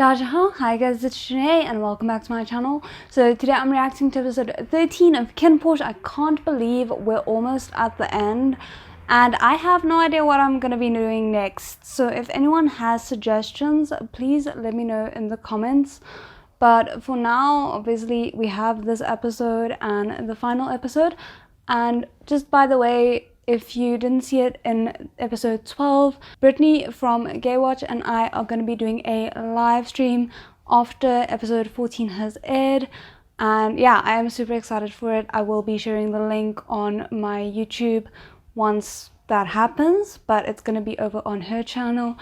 Hi guys, it's Shanae and welcome back to my channel. So today I'm reacting to episode 13 of KinnPorsche. I can't believe we're almost at the end and I have no idea what I'm gonna be doing next. So if anyone has suggestions, please let me know in the comments. But for now, obviously we have this episode and the final episode. And just by the way, if you didn't see it in episode 12, Brittany from Gaywatch and I are going to be doing a live stream after episode 14 has aired. And yeah, I am super excited for it. I will be sharing the link on my YouTube once that happens, but it's going to be over on her channel.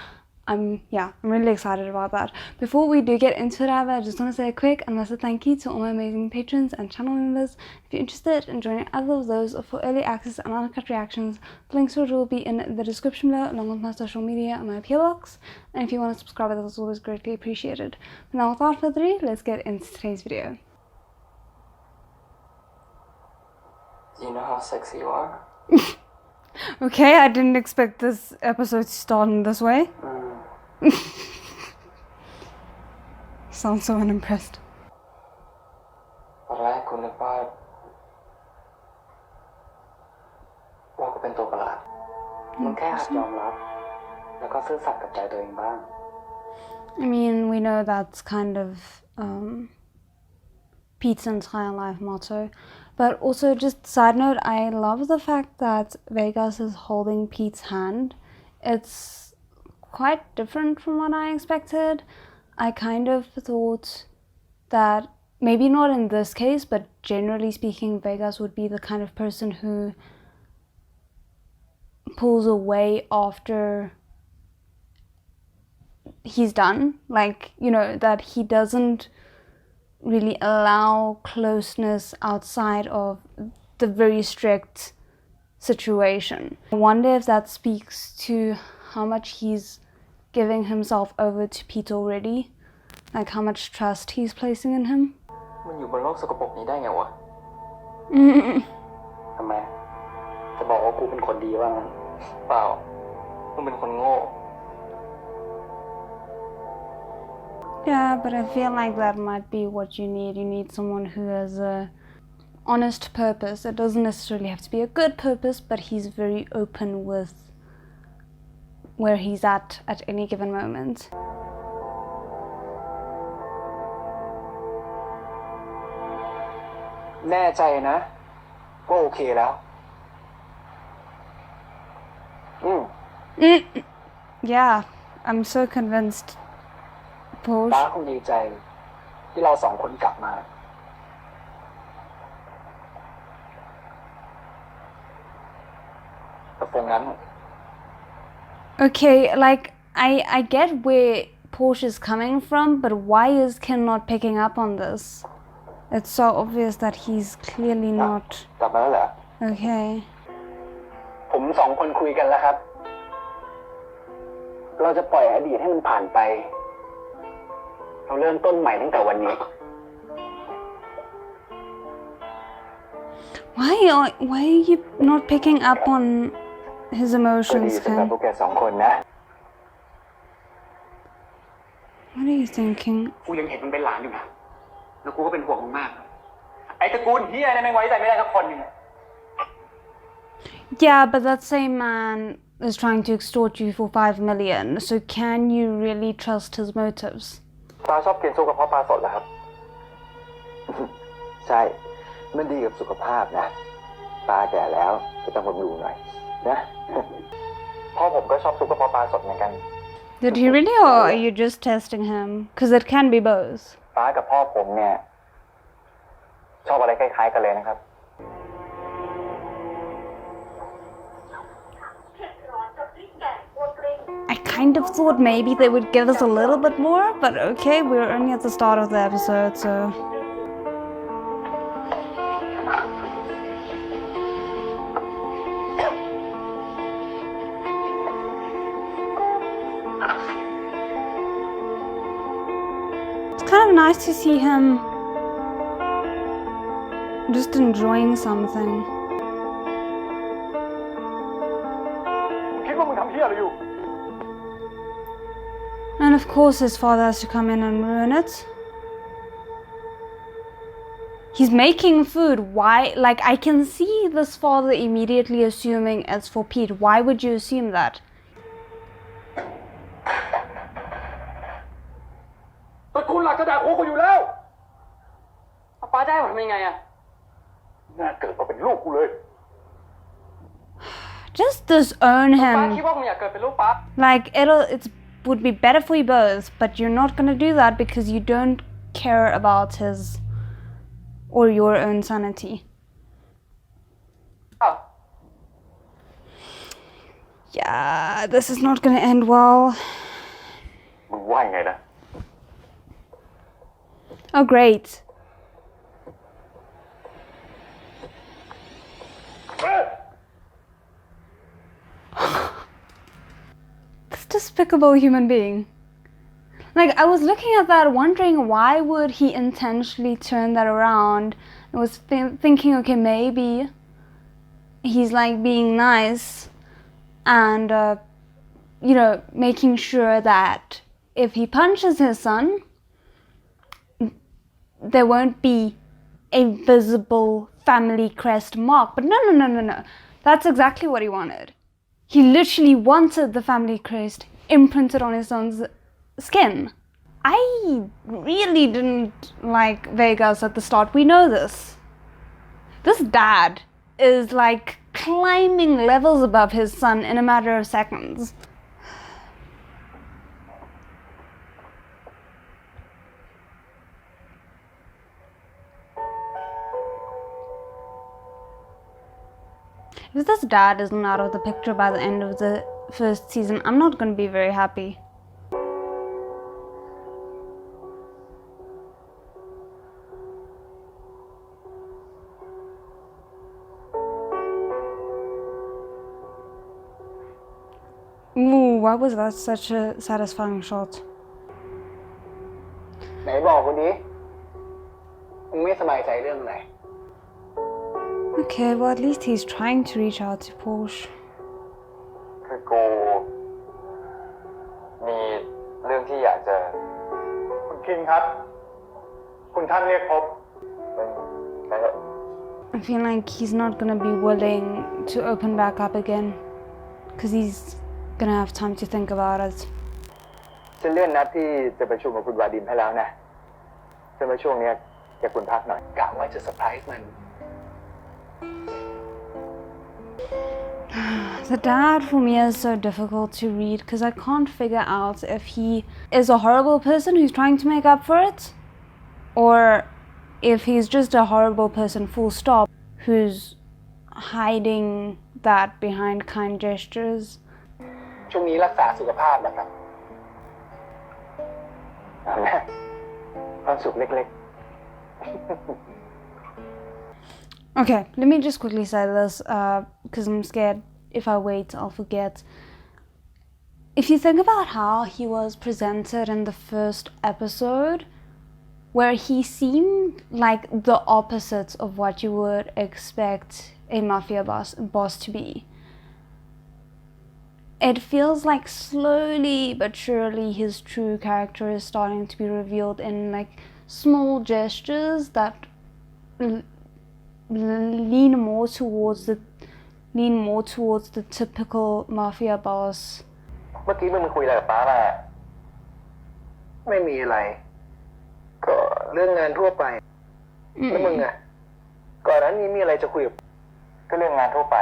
I'm really excited about that. Before we do get into that, I just want to say a quick and massive thank you to all my amazing patrons and channel members. If you're interested in joining either of those for early access and uncut reactions, the links will be in the description below along with my social media and my PO box. And if you want to subscribe, that's always greatly appreciated. But now without further ado, let's get into today's video. Do you know how sexy you are? Okay, I didn't expect this episode to start in this way. Sounds so unimpressed. ตอนแรกคุณนึกว่าก็เป็นตัวประหลาดมึงแค่หัดยอมรับแล้วก็ซื่อสัตย์กับใจตัวเองบ้าง I mean, we know that's kind of Pete's entire life motto. But also, just side note, I love the fact that Vegas is holding Pete's hand. It's quite different from what I expected. I kind of thought that maybe not in this case, but generally speaking, Vegas would be the kind of person who pulls away after he's done. Like, you know, that he doesn't really allow closeness outside of the very strict situation. I wonder if that speaks to how much he's giving himself over to Pete already, like how much trust he's placing in him. มันอยู่บนโลกสกปรกนี้ได้ไงวะทำไมจะบอกว่ากูเป็นคนดีว่างั้นเปล่ามึงเป็นคนโง่ Yeah, but I feel like that might be what you need. You need someone who has a honest purpose. It doesn't necessarily have to be a good purpose, but he's very open with where he's at any given moment. แน่ใจนะว่าโอเคแล้ว Yeah, I'm so convinced. ป้าคงดีใจที่เราสองคนกลับมาแต่ตรงนั้น Okay, like I get where Porsche is coming from, but why is Kinn not picking up on this? It's so obvious that he's clearly not. กลับมาแล้วเหรอ Okay. ผมสองคนคุยกันแล้วครับเราจะปล่อยอดีตให้มันผ่านไปเราเริ่มต้นใหม่ตั้งแต่วันนี้ Why are you not picking up on his emotions, สำหรับ Kinn? พวกแกสองคนนะ What are you thinking? กูยังเห็นมึงเป็นหลานอยู่นะแล้วกูก็เป็นห่วงมึงมากไอ้ตระกูลเฮียเนี่ยไม่ไว้ใจไม่ได้สักคนนึง Yeah, but that same man is trying to extort you for 5 million, so can you really trust his motives? ปลาชอบกินซุปกระเพาะปลาสดเหรอครับ ใช่มันดีกับสุขภาพนะปลาแก่แล้วจะต้องบำรุงหน่อยนะ พ่อผมก็ชอบซุปกระเพาะปลาสดเหมือนกัน Did he really, or are you just testing him? Because it can be both. ป้ากับพ่อผมเนี่ยชอบอะไรคล้ายๆกันเลยนะครับ I kind of thought maybe they would give us a little bit more, but okay, we're only at the start of the episode, so. It's kind of nice to see him just enjoying something. คิดว่ามึงทำเหี้ยอะไรอยู่ I And of course his father has to come in and ruin it. He's making food. Why? Like, I can see this father immediately assuming it's for Pete. Why would you assume that? ตระกูลหลักจะด่าหัวกูอยู่แล้ว ป้าจะให้ผมทำยังไงอะ น่าเกิดมาเป็นลูกกูเลย Just disown ป้า him. คิดว่าผมอยากเกิดเป็นลูกป้า Like, it would be better for you both, but you're not gonna do that because you don't care about his or your own sanity. อ้าว Yeah, this is not gonna end well. มึงว่าไงนะ Oh, great. This despicable human being. Like, I was looking at that wondering why would he intentionally turn that around. I was thinking, okay, maybe he's like being nice and, you know, making sure that if he punches his son, there won't be a visible family crest mark. But no. That's exactly what he wanted. He literally wanted the family crest imprinted on his son's skin. I really didn't like Vegas at the start. We know this. This dad is like climbing levels above his son in a matter of seconds. If this dad isn't out of the picture by the end of the first season, I'm not going to be very happy. Ooh, why was that such a satisfying shot? ไหนบอกกูดิมึงไม่สบายใจเรื่องอะไร Okay, well at least he's trying to reach out to Porsche. คือกูมีเรื่องที่อยากจะคุณคินครับคุณท่านเรียกพบแล้ว I feel like he's not gonna be willing to open back up again because he's gonna have time to think about it. จะเลื่อนนัดที่จะประชุมกับคุณวาดิมให้แล้วนะซึ่งในช่วงนี้อยากคุณพักหน่อยกะว่าจะเซอร์ไพรส์มัน The dad for me is so difficult to read because I can't figure out if he is a horrible person who's trying to make up for it or if he's just a horrible person full stop who's hiding that behind kind gestures. ช่วงนี้รักษาสุขภาพนะครับ ความสุขเล็ก Okay, let me just quickly say this because I'm scared if I wait I'll forget. If you think about how he was presented in the first episode, where he seemed like the opposite of what you would expect a mafia boss to be. It feels like slowly but surely his true character is starting to be revealed in like small gestures that lean more towards the typical mafia boss. ๆเมื่อกี้มึงคุยอะไรกับป้ามา ไม่มีอะไร ก็เรื่องงานทั่วไป แล้วมึงอะก่อนหน้านี้มีอะไรจะคุยกับ ก็เรื่องงานทั่วไป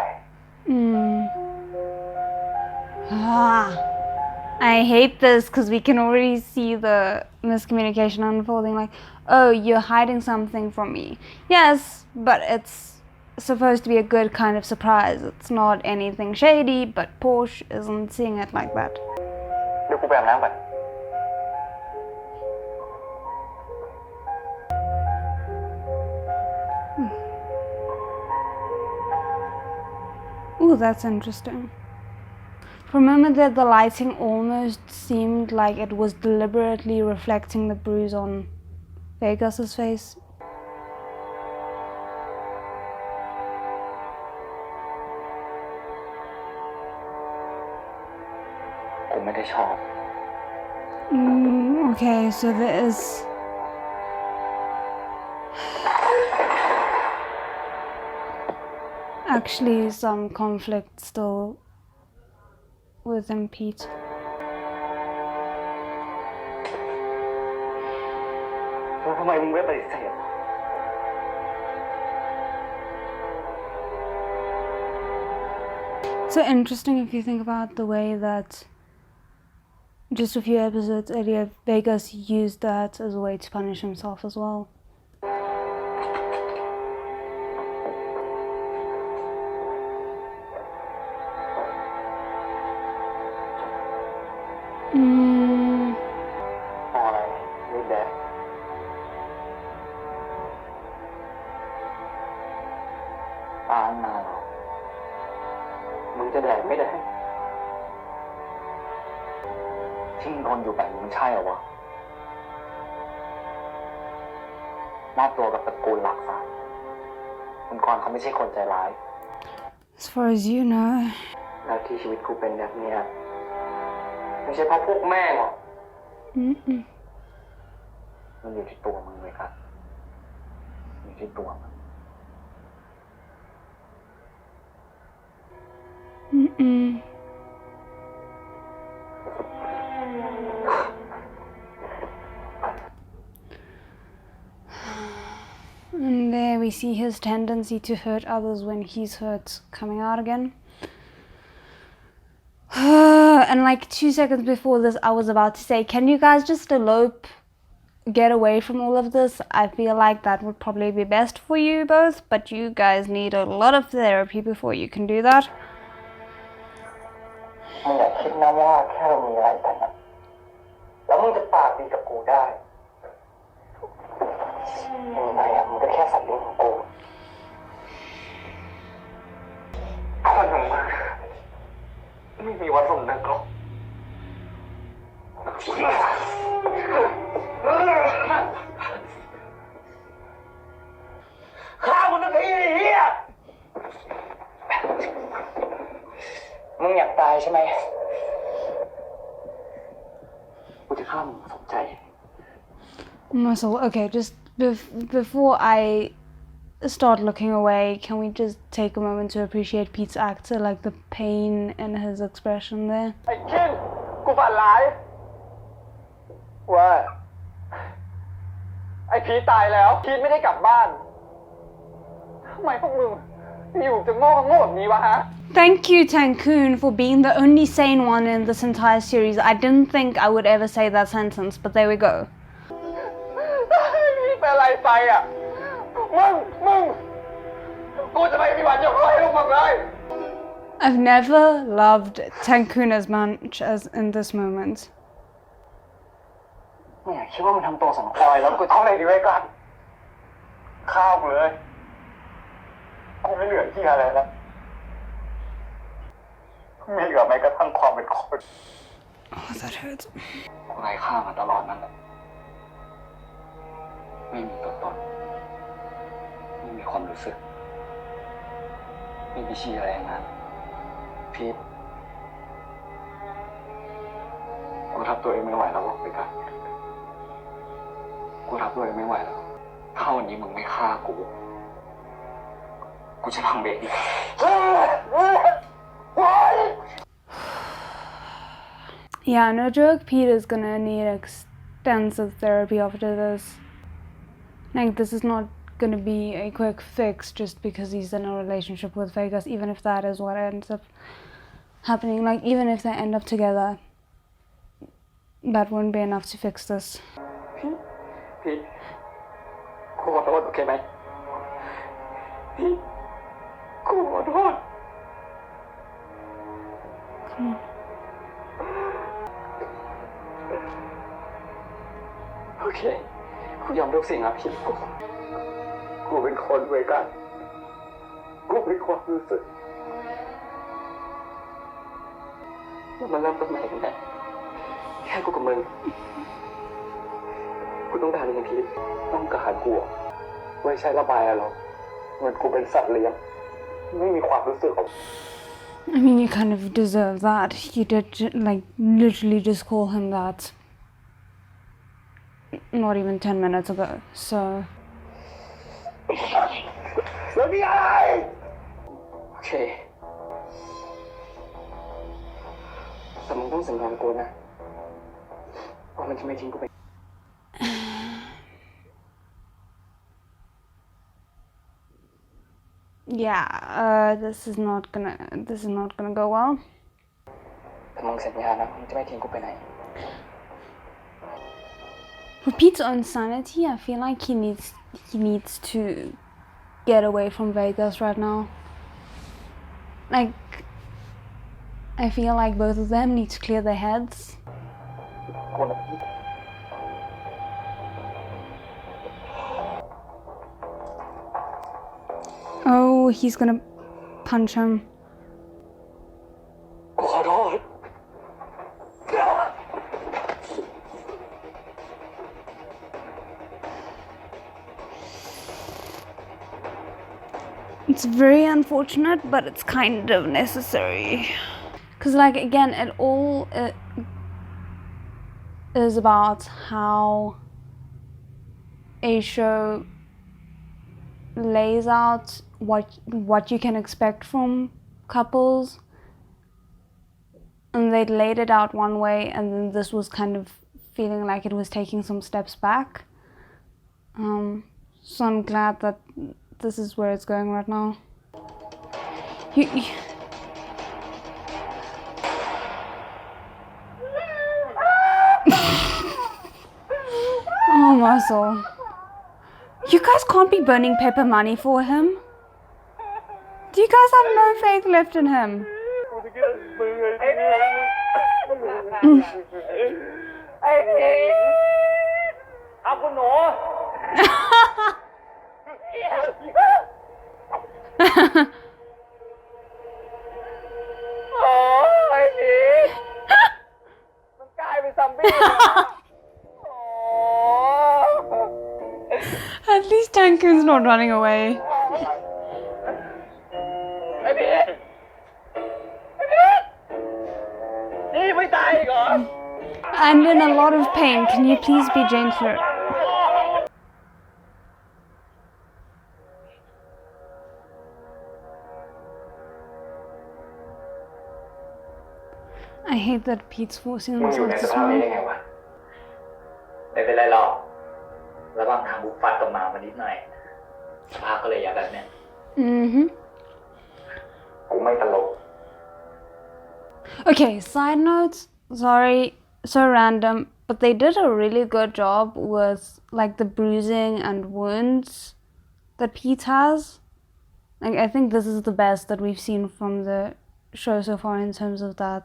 I hate this because we can already see the miscommunication unfolding like, oh, you're hiding something from me. Yes, but it's supposed to be a good kind of surprise. It's not anything shady, but Porsche isn't seeing it like that. เดี๋ยวกูไปอาบน้ำก่อน Ooh, that's interesting. For a moment there, the lighting almost seemed like it was deliberately reflecting the bruise on Vegas's face. กูไม่ได้ชอบ Okay, so there is actually some conflict still within Pete. So interesting if you think about the way that just a few episodes earlier, Vegas used that as a way to punish himself as well. Mm. อะไรนี่แดกปานมาหรอมึงจะแดกไม่ได้ที่มึงทนอยู่แบบนี้มันใช่เหรอวะมอบตัวกับตระกูลหลักศาสตร์คุณกรณ์เขาไม่ใช่คนใจร้าย As far as you know. แล้วที่ชีวิตกูเป็นแบบนี้ไม่ใช่เพราะพวกแม่หรอกมันอยู่ที่ตัวมึงเลยครับอยู่ที่ตัวมึงAnd there we see his tendency to hurt others when he's hurt coming out again. And like 2 seconds before this, I was about to say, can you guys just elope, get away from all of this? I feel like that would probably be best for you both, but you guys need a lot of therapy before you can do that. มึงอย่าคิดนะว่าแค่เรามีอะไรกันนะแล้วมึงจะปากดีกับกูได้ยังไงมึงก็แค่สัตว์เลี้ยงของกูคนของมึงไม่มีวันสมนึกหรอกฆ่ามึงทันทีไอ้เหี้ยมึงอยากตายใช่ไหมกูจะฆ่ามึงสนใจ Muscle, okay, just before I start looking away, can we just take a moment to appreciate Pete's actor, like the pain in his expression there? ไอ้เคนกูฝันร้ายว่าไอ้พีทตายแล้วพีทไม่ได้กลับบ้านทำไมพวกมึงอยู่จะโง่แบบนี้วะฮะ Thank you, Tankun, for being the only sane one in this entire series. I didn't think I would ever say that sentence, but there we go. นี่เป็นอะไรไปอ่ะมึงกูจะไม่มีวันยกโทษให้ลูกมึงเลย I've never loved Tankun as much as in this moment. ไม่อยากคิดว่ามันทำตัวสังคอยแล้วกูต้องอะไรดีไว้ก่อนข้าวกูเลยกูไม่เหลือที่อะไรแล้วไม่เหลือแม้กระทั่งความเป็นคน Oh, that hurts. กูไร้ค่ามาตลอดนั่นแหละไม่มีตัวตนไม่มีความรู้สึกไม่มีชีอะไรอย่างนั้นพีทกูรับตัวเองไม่ไหวแล้วบอกไปกันกูรับตัวเองไม่ไหวแล้วถ้าวันนี้มึงไม่ฆ่ากูจะทำเอง Yeah, no joke, Peter's gonna need extensive therapy after this. Like, this is not gonna be a quick fix just because he's in a relationship with Vegas, even if that is what ends up happening. Like, even if they end up together, that wouldn't be enough to fix this. พี่กูขอโทษโอเคไหมพี่กูขอโทษ Come on. โอเคกูยอมทุกสิ่งอ่ะพี่กูเป็นคนเว้ยกันกูเป็นความรู้สึกแล้วมันเริ่มต้นใหม่กันแน่แค่กูกับมึงกูต้องการอย่างพี่ต้องการกูไม่ใช่ระบายอะไรหรอกเหมือนกูเป็นสัตว์เลี้ยงไม่มีความรู้สึกของ I mean, you kind of deserve that. You did, like, literally just call him that not even 10 minutes ago, so แล้วนี่อะไรโอเคแต่มึงต้องสัญญากับกูนะว่ามันจะไม่ทิ้งกูไป yeah, this is not gonna go well. แต่มึงสัญญานะมึงจะไม่ทิ้งกูไปไหน For Pete's own sanity, I feel like he needs to get away from Vegas right now. Like, I feel like both of them need to clear their heads. Oh, he's gonna punch him. กูขอโทษ It's very unfortunate, but it's kind of necessary. Because, like, again, it all is about how a show lays out what you can expect from couples, and they laid it out one way, and then this was kind of feeling like it was taking some steps back. So I'm glad that this is where it's going right now. Oh my soul. You guys can't be burning paper money for him. Do you guys have no faith left in him? ไอ้เอาคุณหนู โอ้ยผีมันกลายเป็นซอมบี้แล้ว At least Tanku's not running away. ไอ้ผีนี่ไม่ตายอีกเหรอ I'm in a lot of pain. Can you please be gentler? I hate that Pete's forcing มึงอยู่ himself ใน to สภาพนี้ได้ smile. ไงวะไม่เป็นไรหรอกระหว่างทางบุกฟัดกับหมามานิดหน่อยสภาพก็เลยอยากแบบเนี้ย กูไม่ตลก Okay, side notes, sorry, so random, but they did a really good job with like the bruising and wounds that Pete has. Like, I think this is the best that we've seen from the show so far in terms of that.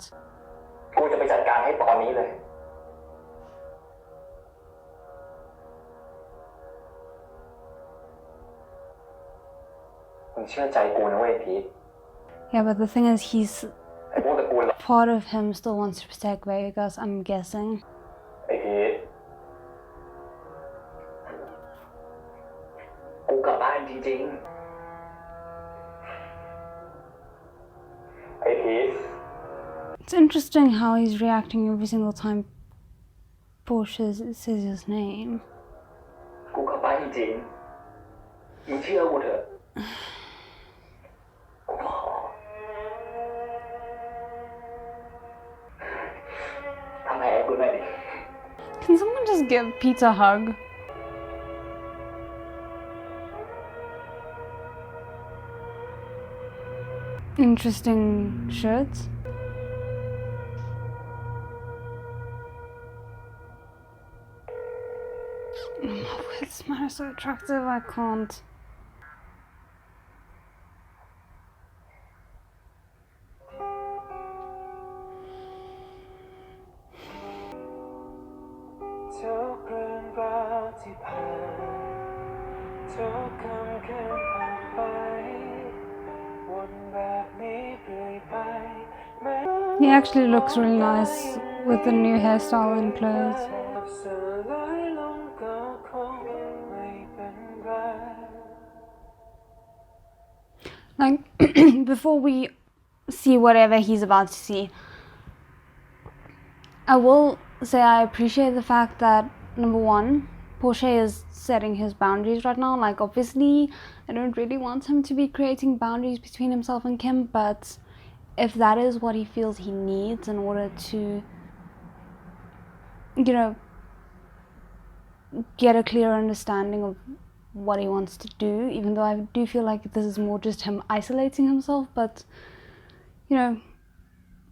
กูจะไปจัดการให้ตอนนี้เลย มึงเชื่อใจกูนะเว้ยพีท Yeah, but the thing is, ไอ้พวกตระกูล part of him still wants to protect Vegas, I'm guessing. ไอ้พีทกูกลับบ้านจริงๆ ไอ้พีท It's interesting how he's reacting every single time Porsche says his name. กูกลับบ้านจริงๆ มึงเชื่อกูเถอะ กูขอทำแผลให้กูหน่อยดิ Can someone just give Pete a hug? Interesting shirt. This man is so attractive, I can't. He actually looks really nice with the new hairstyle and clothes. Like, before we see whatever he's about to see, I will say I appreciate the fact that number one, Porsche is setting his boundaries right now. Like, obviously, I don't really want him to be creating boundaries between himself and Kim, but if that is what he feels he needs in order to, you know, get a clear understanding of what he wants to do, even though I do feel like this is more just him isolating himself, but, you know,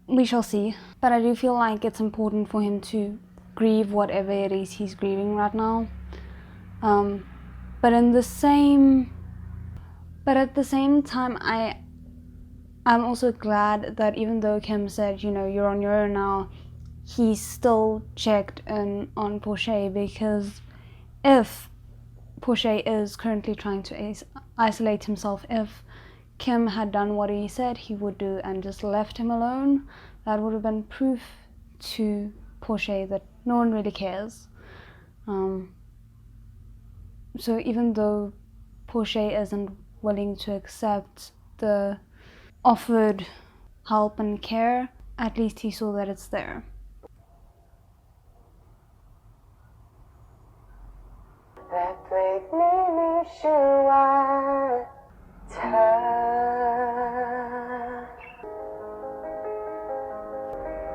we shall see. But I do feel like it's important for him to grieve whatever it is he's grieving right now. But at the same time, I'm also glad that even though Kim said, you know, you're on your own now, he still checked in on Porsche, because if Porsche is currently trying to isolate himself, if Kim had done what he said he would do and just left him alone, that would have been proof to Porsche that no one really cares. So even though Porsche isn't willing to accept the offered help and care, at least he saw that it's there. แต่เพลงนี้มีชื่อว่าเธอ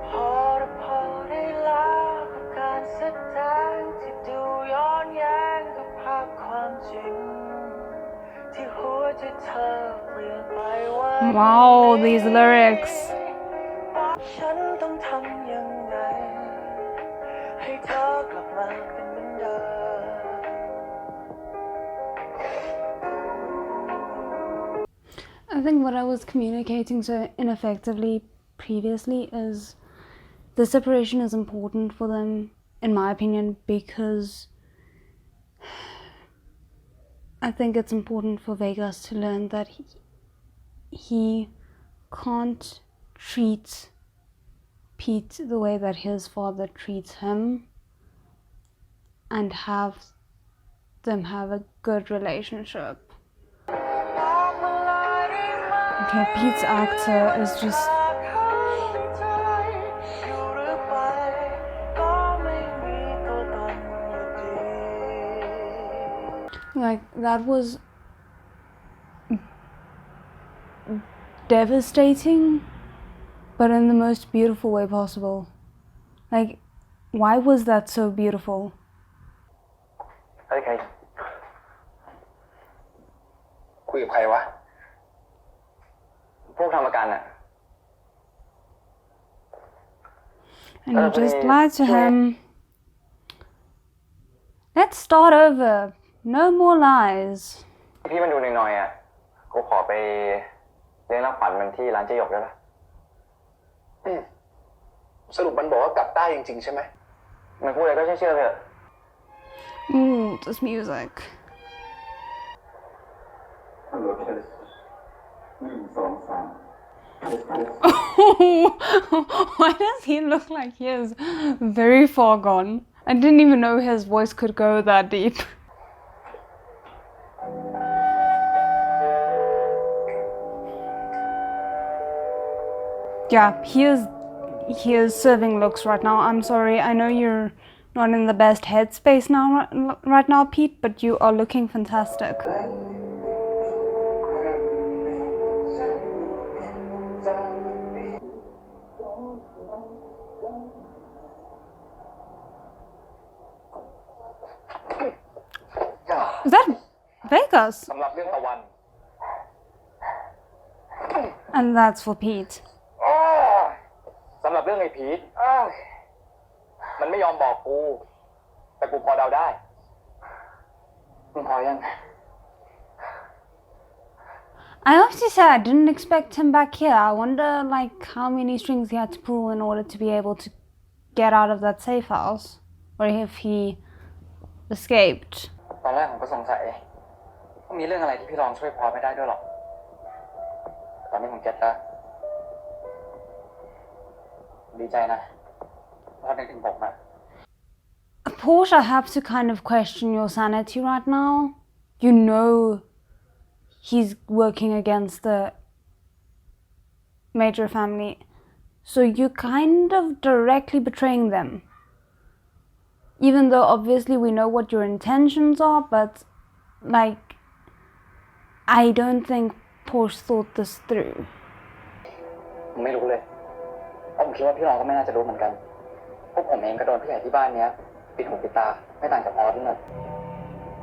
พอได้แล้วกับการแสดงที่ดูย้อนแย้งกับภาพความจริงที่หัวใจเธอเปลี่ยนไปว่า Wow, these lyrics. ฉันต้องทำยังไงให้เธอกลับมาเป็นเหมือนเดิม I think what I was communicating so ineffectively previously is the separation is important for them, in my opinion, because I think it's important for Vegas to learn that he can't treat Pete the way that his father treats him and have them have a good relationship. Okay, Pete's actor is just... like, that was devastating, but in the most beautiful way possible. Like, why was that so beautiful? Okay. คุยกับใครวะ พวกทำประกันอะ And you just lied to him. Let's start over. No more lies. พี่มันดูหน่อยๆอะกูขอไปเลี้ยงรับขวัญมันที่ร้านเจ๊หยกได้ปะสรุปมันบอกว่ากลับใต้จริงๆใช่ไหมมันพูดอะไรก็เชื่อเถอะ Ooh, this music. Why does he look like he is very far gone? I didn't even know his voice could go that deep. Yeah, he is serving looks right now. I'm sorry, I know you're not in the best headspace right now, Pete, but you are looking fantastic. Is that Vegas? สำหรับเรื่องตะวัน And that's for Pete. สำหรับเรื่องไอ้พีทมันไม่ยอมบอกกูแต่กูพอเดาได้มึงพอยัง I obviously said I didn't expect him back here. I wonder, like, how many strings he had to pull in order to be able to get out of that safe house, or if he escaped. ตอนแรกผมก็สงสัยว่ามีเรื่องอะไรที่พี่รองช่วยพอไม่ได้ด้วยหรอกตอนนี้ผมเก็ตแล้วดีใจนะพอนึกถึงผมอะ Porsche, I have to kind of question your sanity right now. You know he's working against the major family, so you're kind of directly betraying them. even though obviously we know what your intentions are, but like I don't think Porsche thought this through. ผมไม่รู้เลยผมคิดว่าพี่รองก็ไม่น่าจะรู้เหมือนกันพวกผมเองก็โดนพี่ใหญ่ที่บ้านเนี้ยปิดหูปิดตาไม่ต่างจากออสนี่แหละ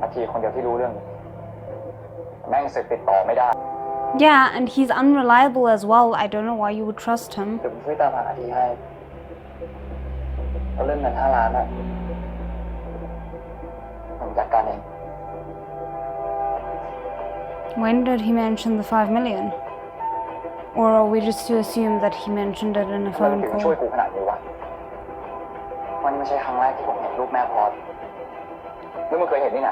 อาทีคนเดียวที่รู้เรื่องนี้แม่งสึกติดต่อไม่ได้ Yeah, and he's unreliable as well. I don't know why you would trust him. เดี๋ยวผมช่วยตามหาอาทีให้แล้วเรื่องเงิน5 ล้านอ่ะผมจัดการเอง When did he mention the 5 million? Or are we just to assume that he mentioned it in a ทำไมมึ phone งถึงช่วย call? กูขนาดนี้วะมันไม่ใช่ครั้งแรกที่ผมเห็นรูปแม่พอดแล้วมึงเคยเห็นที่ไหน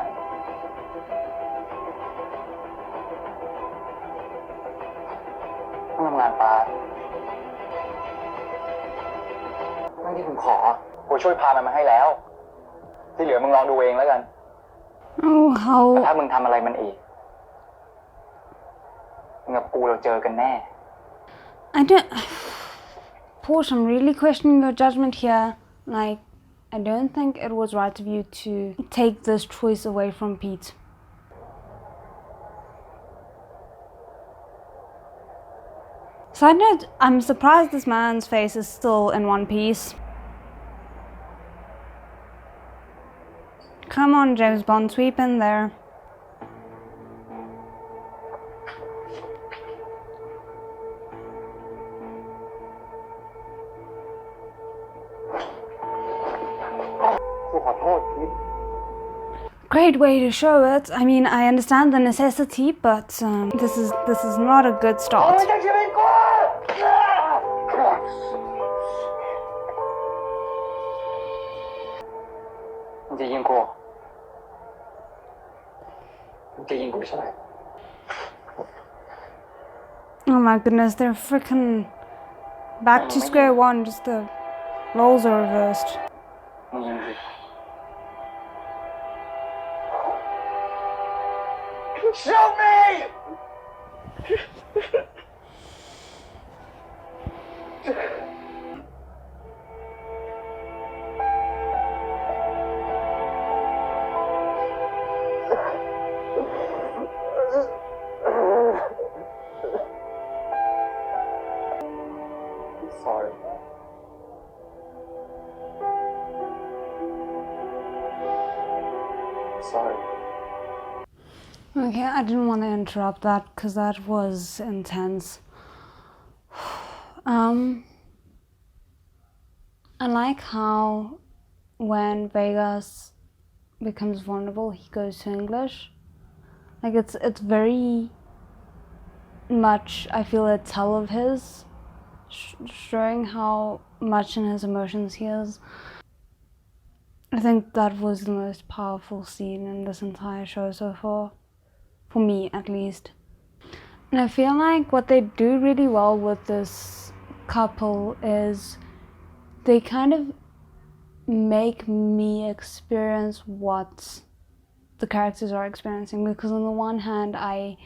ต้องทำงานปาทั้งที่ผมขอกูช่วยพามันมาให้แล้วที่เหลือมึงลองดูเองแล้วกัน Oh, แต่ how... ถ้ามึงทำอะไรมันอีกมึงกับกูเราเจอกันแน่ I don't... Porsche, I'm really questioning your judgment here. Like, I don't think it was right of you to take this choice away from Pete. Side note, I'm surprised this man's face is still in one piece. Come on, James Bond, sweep in there. Great way to show it. I mean, I understand the necessity, but this is not a good start. มึงจะยิงกูใช่ไหม Oh my goodness, they're freaking back to square one. Just the roles are reversed. มึงยิงสิ Show me! Sorry. Sorry. Okay, I didn't want to interrupt that because that was intense. I like how when Vegas becomes vulnerable, he goes to English. Like it's very much, I feel, a tell of his, showing how much in his emotions he is. I think that was the most powerful scene in this entire show so far. For me, at least. And I feel like what they do really well with this couple is they kind of make me experience what the characters are experiencing, because on the one hand, I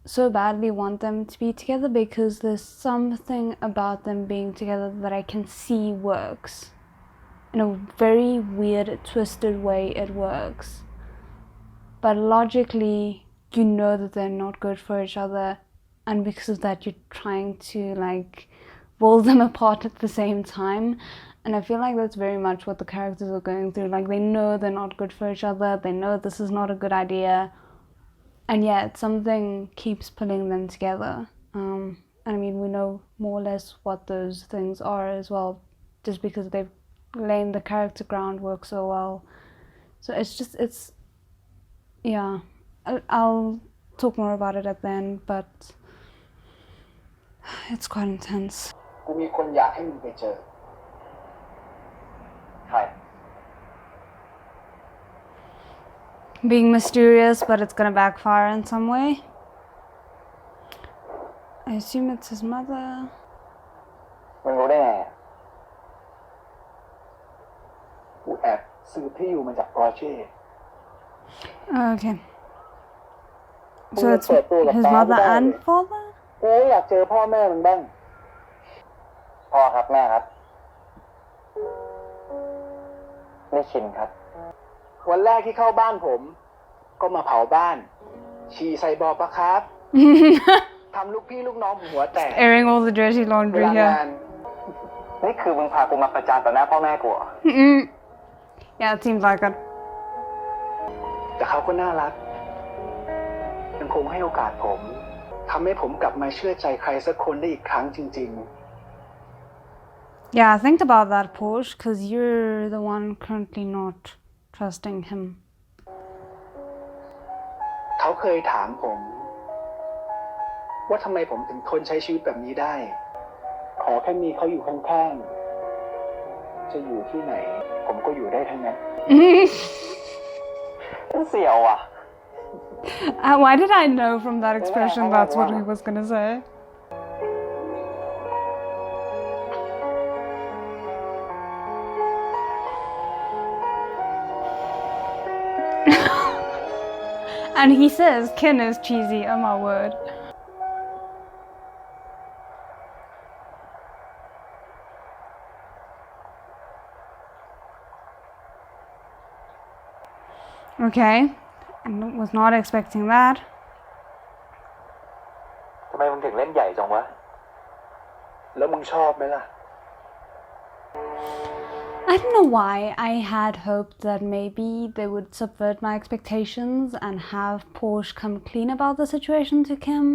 so badly want them to be together because there's something about them being together that I can see works. In a very weird, twisted way, it works. But logically, you know that they're not good for each other, and because of that, you're trying to like pull them apart at the same time. And I feel like that's very much what the characters are going through. Like, they know they're not good for each other, they know this is not a good idea, and yet something keeps pulling them together. And I mean, we know more or less what those things are as well, just because they've laid the character groundwork so well. So it's yeah, I'll talk more about it at the end, but it's quite intense. กูมีคนอยากให้มึงไปเจอใคร Being mysterious, but it's gonna backfire in some way. I assume it's his mother. มึงรู้ได้ไงกูแอบซื้อที่อยู่มาจากปอร์เช่ Okay. So it's his mother and father? กูอยากเจอพ่อแม่มึงบ้างพ่อครับแม่ครับ นี่คินครับ วันแรกที่เข้าบ้านผม ก็มาเผาบ้าน ฉี่ใส่บ่อปะครับ ทำลูกพี่ลูกน้องผมหัวแตก Airing all the dirty เว laundry ลางาน here. นี่คือมึงพากูมาประจานต่อหน้าพ่อแม่กูเหรอ Yeah, it seems like it. แต่เขาก็น่ารักยังคงให้โอกาสผมทำให้ผมกลับมาเชื่อใจใครสักคนได้อีกครั้งจริง Yeah, think about that, Porsche, because you're the one currently not trusting him. ๆ เขาเคยถามผม ว่าทำไมผมถึงทนใช้ชีวิตแบบนี้ได้ ขอแค่มีเขาอยู่ข้างๆ จะอยู่ที่ไหน ผมก็อยู่ได้ทั้งนั้น เสี่ยวอ่ะ Why did I know from that expression that's what he was gonna say? And he says Kinn is cheesy, oh my word. Okay, I was not expecting that. ทำไมมึงถึงเล่นใหญ่จังวะ แล้วมึงชอบไหมล่ะ I don't know why I had hoped that maybe they would subvert my expectations and have Porsche come clean about the situation to Kim,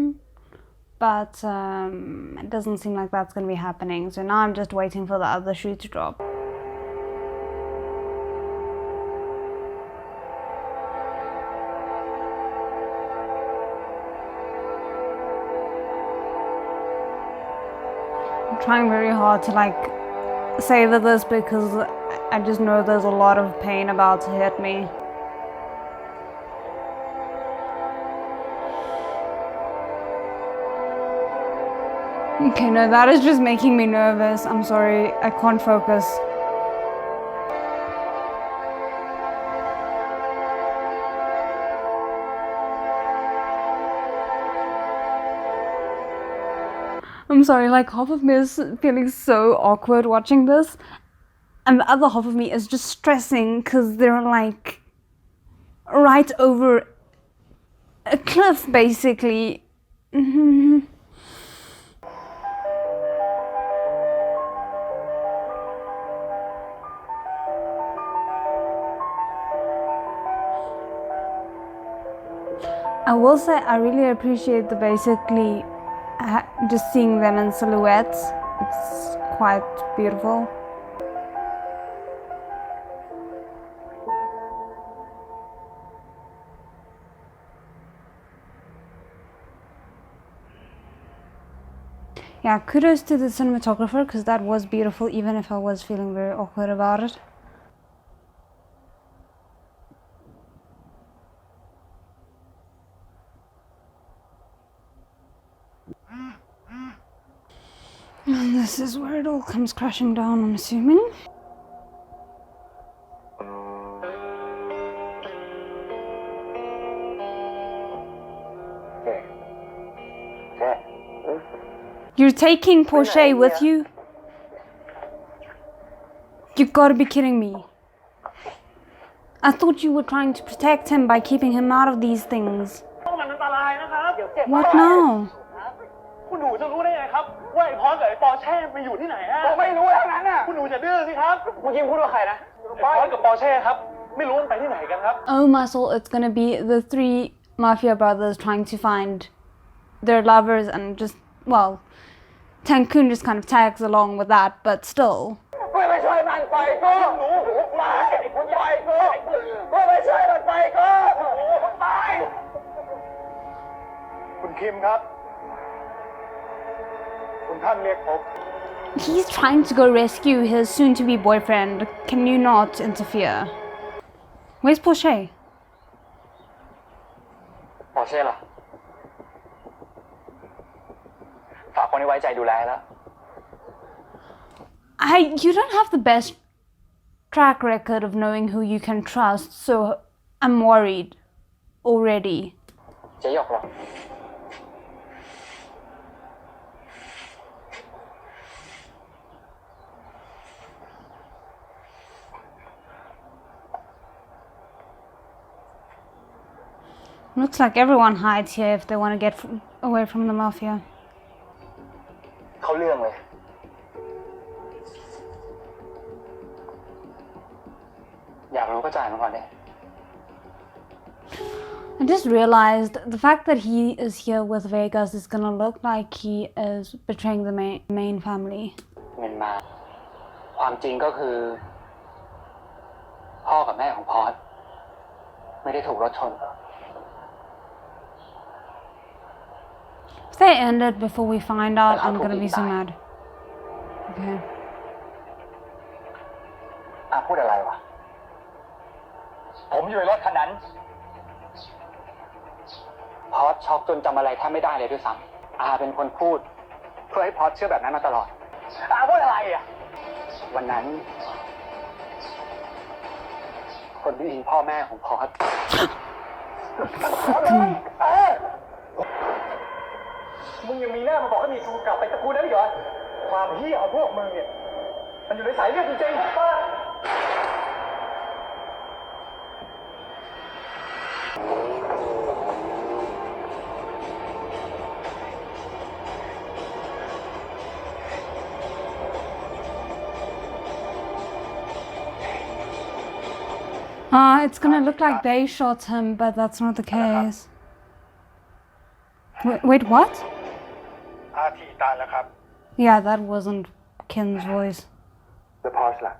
but it doesn't seem like that's going to be happening, so now I'm just waiting for the other shoe to drop. I'm trying very hard to like savor this because I just know there's a lot of pain about to hit me. Okay, no, that is just making me nervous. I'm sorry, I can't focus. I'm sorry, like half of me is feeling so awkward watching this, and the other half of me is just stressing because they're like right over a cliff basically. I will say I really appreciate the basically just seeing them in silhouettes. It's quite beautiful. Yeah, kudos to the cinematographer because that was beautiful even if I was feeling very awkward about it. And this is where it all comes crashing down, I'm assuming. You're taking Porsche with you? You gotta be kidding me. I thought you were trying to protect him by keeping him out of these things. What now? คุณหนูจะรู้ได้ไงครับว่าไอ้พอสกับไอ้ปอร์เช่ไปอยู่ที่ไหนอะผมไม่รู้ทั้งนั้นอะคุณหนูจะดื้อสิครับเมื่อกี้พูดว่าใครนะพอสกับปอร์เช่ครับไม่รู้มันไปที่ไหนกันครับ Oh my soul, it's gonna be the three mafia brothers trying to find their lovers and just, well, Tankun just kind of tags along with that, but still. ไม่ช่วยมันไปก็หนูมาไอ้คุณไปก็ไม่ช่วยมันไปก็ไปคุณคิมครับคุณท่านเรียกผม He's trying to go rescue his soon-to-be boyfriend. Can you not interfere? Where's Porsche? ปอร์เช่ล่ะ ฝากคนที่ไว้ใจดูแลแล้ว You don't have the best track record of knowing who you can trust, so I'm worried already. เจ๊หยกเหรอ ผ Looks like everyone hides here if they want to get away from the mafia. เขาเรื่องเลย อยากรู้ก็จ่ายมาก่อนเลย I just realized the fact that he is here with Vegas is gonna look like he is betraying the main family. เงินมา ความจริงก็คือ พ่อกับแม่ของพอสไม่ได้ถูกรถชน If they end it before we find out, I'm gonna be so mad. Okay. พูดอะไรวะ ผมอยู่ในรถคันนั้น พอสช็อกจนจำอะไรแทบไม่ได้เลยด้วยซ้ำเป็นคนพูด เพื่อให้พอสเชื่อแบบนั้นมาตลอด พูดอะไรอ่ะ วันนั้น คนที่ยิงพ่อแม่ของพอส มึงยังมีหน้ามาบอกให้มีกูกลับไปตระกูลนั้นอีกเหรอ ความเหี้ยของพวกมึงเนี่ย มันอยู่ในสายเลือดจริงๆป้า It's gonna look like they shot him, but that's not the case. Wait, what? Yeah, that wasn't Kinn's voice. The Porsche ล่ะ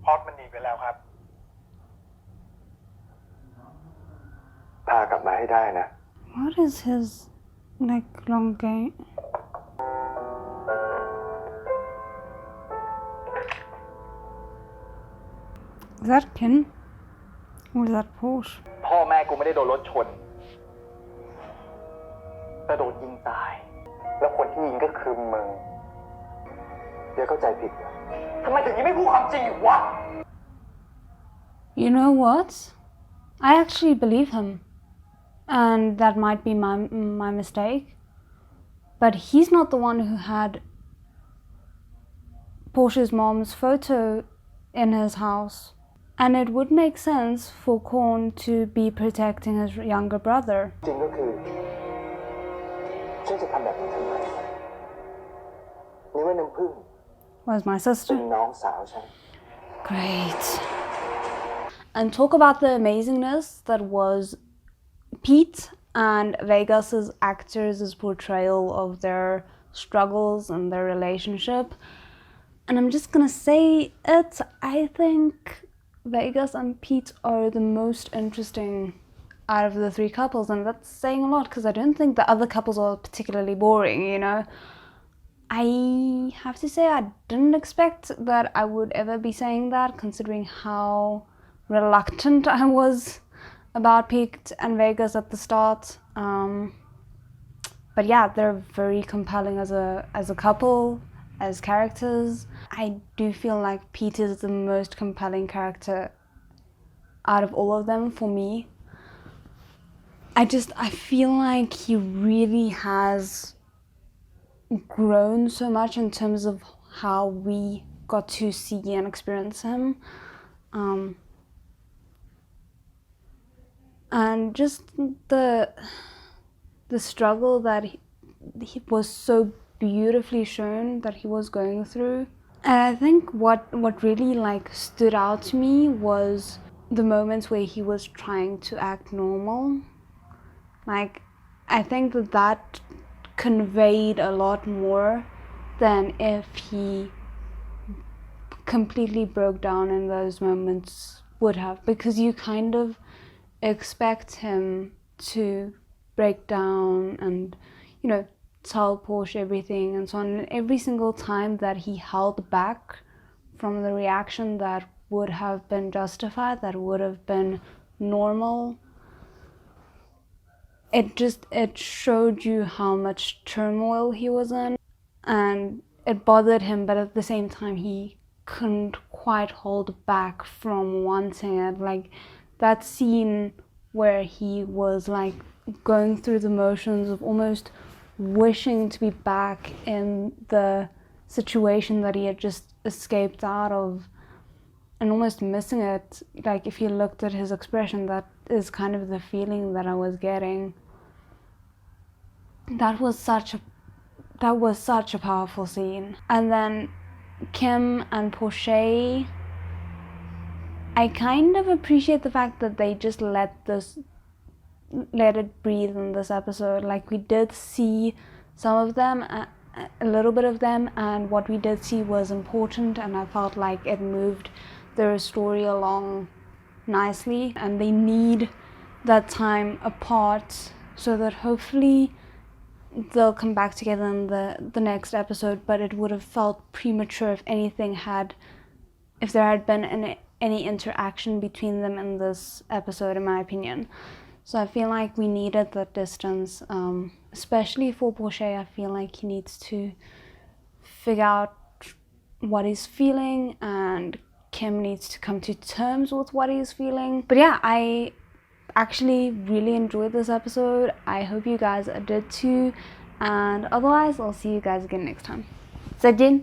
Porsche มันหนีไปแล้วครับ พากลับมาให้ได้นะ What is his, like, long game? Is that Kinn? Or is that Porsche? พ่อแม่กูไม่ได้โดนรถชน แต่โดนยิงตาย แล้วคนที่ยิงก็คือมึง เดี๋ยวเข้าใจผิดทำไมถึงยังไม่พูดความจริงอีกวะ You know what? I actually believe him. And that might be my mistake. But he's not the one who had Porsche's mom's photo in his house. And it would make sense for Korn to be protecting his younger brother. จริงก็คือฉันจะทำแบบนี้ทำไมนี่ว่าน้ำผึ้ง Where's my เป็น sister? น้องสาวฉัน Great. And talk about the amazingness that was Pete and Vegas's actors' portrayal of their struggles and their relationship. And I'm just gonna say it, I think Vegas and Pete are the most interesting out of the three couples, and that's saying a lot because I don't think the other couples are particularly boring, you know. I have to say I didn't expect that I would ever be saying that, considering how reluctant I was about Pete and Vegas at the start. But yeah, they're very compelling as a couple, as characters. I do feel like Pete is the most compelling character out of all of them for me. I feel like he really has grown so much in terms of how we got to see and experience him. And just the struggle that he was so beautifully shown that he was going through. And I think what really like stood out to me was the moments where he was trying to act normal. Like, I think that conveyed a lot more than if he completely broke down in those moments would have, because you kind of expect him to break down and, you know, tell Porsche everything and so on. And every single time that he held back from the reaction that would have been justified, that would have been normal, it showed you how much turmoil he was in, and it bothered him, but at the same time he couldn't quite hold back from wanting it. Like that scene where he was like going through the motions of almost wishing to be back in the situation that he had just escaped out of. and almost missing it. Like if you looked at his expression, that is kind of the feeling that I was getting. That was such a powerful scene. And then Kim and Porsche, I kind of appreciate the fact that they just let it breathe in this episode. Like we did see some of them, a little bit of them, and what we did see was important, and I felt like it moved their story along nicely, and they need that time apart so that hopefully they'll come back together in the next episode. But it would have felt premature if there had been any interaction between them in this episode, in my opinion. So I feel like we needed that distance, especially for Porsche. I feel like he needs to figure out what he's feeling, and Kim needs to come to terms with what he's feeling. But yeah, I actually really enjoyed this episode. I hope you guys did too, and otherwise I'll see you guys again next time. ZHENG.